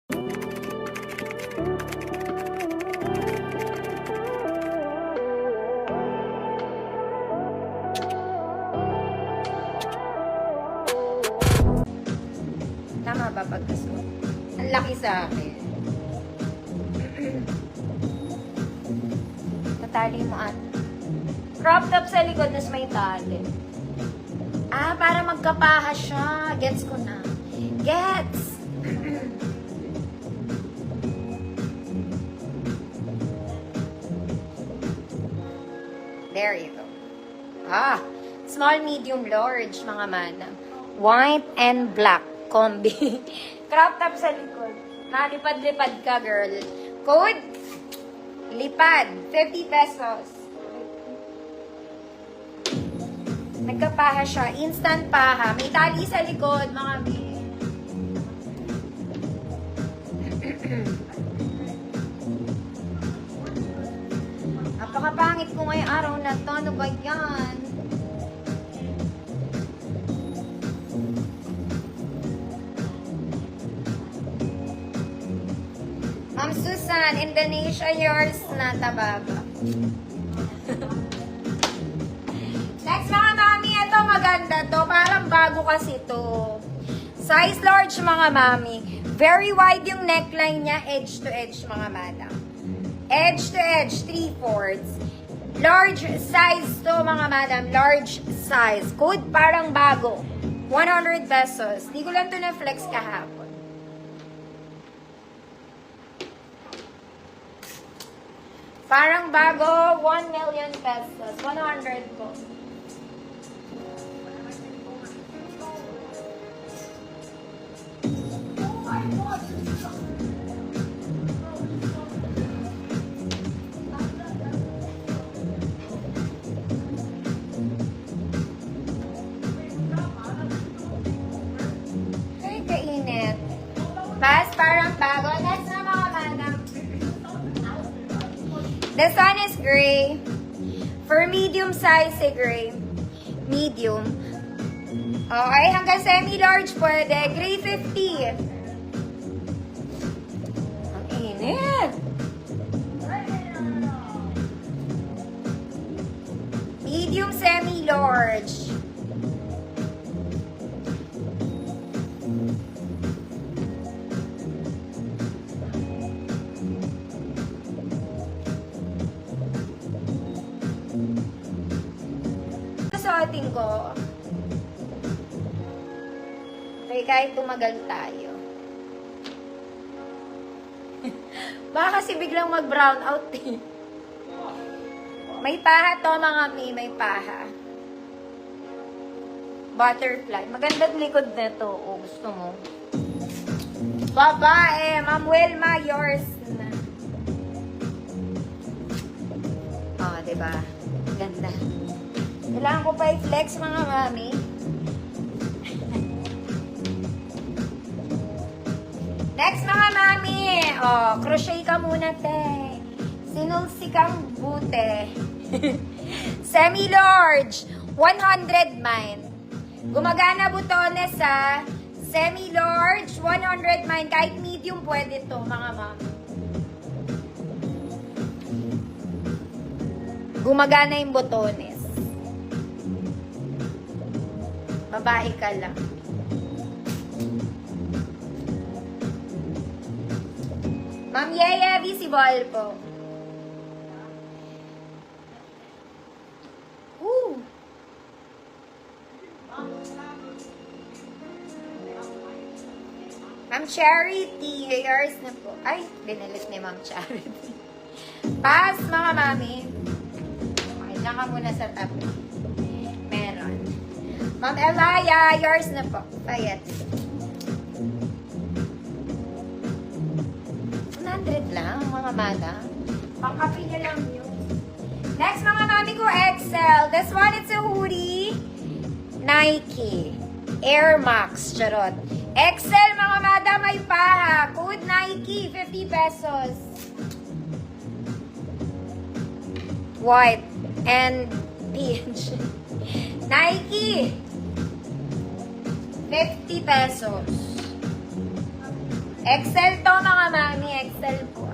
Tama ba pagkasuot? Ang laki sa akin. Tatali mo at crop top sa likod nas may tali. Ah, para magkapaha siya. Gets ko na. Gets! There you go. Ah, small, medium, large, mga madam. White and black combi. Crop top sa likod. Nalipad-lipad ka, girl. Code? Lipad. 50 pesos. Nagkapaha siya. Instant paha. May tali sa likod, mga mi. Napakapangit ko ngayong araw na to. Ano ba yan? Ma'am Susan, Indonesia, yours na tabaga. Next mga mami, ito maganda to. Parang bago kasi to. Size large mga mami. Very wide yung neckline niya, edge to edge mga madam. Edge to edge, 3/4. Large size to mga madam. Large size. Code parang bago. 100 pesos. Di ko lang to na-flex kahapon. Parang bago, 1 million pesos. 100 po. Ay, kainit. Bas, parang bago. Next na mga madam. This one is gray. For medium size, si gray. Medium. Okay, hanggang semi-large pwede. Gray 50. Ang init. Medium, semi-large. Suotin ko. Okay, kahit tumagal tayo. Baka kasi biglang mag-brown out eh. May paha to mga mi, may paha. Butterfly. Magandang likod nito. O, gusto mo. Babae. Ma'am Wilma, yours na. Oh, diba? Ganda. Kailangan ko pa i-flex mga mami. Next mga mami. Oh, crochet ka muna, te. Sinulsi kang bute. Semi-large. 100 mine. Gumagana butones sa semi-large. 100 mine. Kahit medium pwede to, mga mami. Gumagana yung butones. Babae ka lang. Ma'am Yaya, visible po. Ooh. Ma'am Charity, yours na po. Ay, binalit ni Ma'am Charity. Pass, mga mami. Okay, dyan ka muna sa tabi. Meron. Ma'am Elaya, yours na po. Bayad. 100 lang, mga mata. Pangkapi niya lang yun. Next, mga mami ko, XL. This one, it's a hoodie. Nike. Air Max. Charot. XL, mga mata, may paha. Code Nike, 50 pesos. White. And peach. Nike. 50 pesos. Excel to mga mami, Excel po.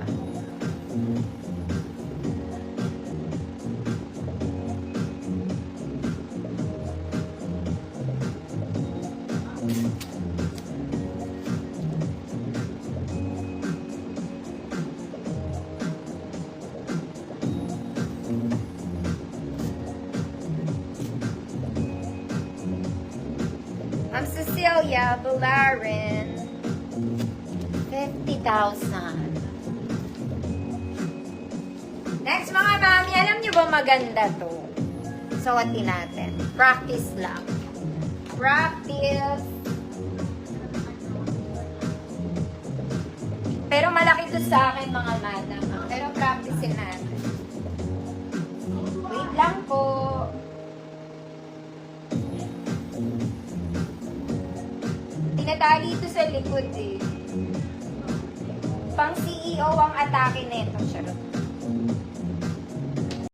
I'm Cecilia Bularin. 50,000. Next mga mami, alam niyo ba maganda to? Suotin natin. Practice lang. Practice. Pero malaki to sa akin mga madam. Pero practicein natin. Wait lang po. Tinatali ito sa likod eh. Pang CEO ang atake nito. Charot.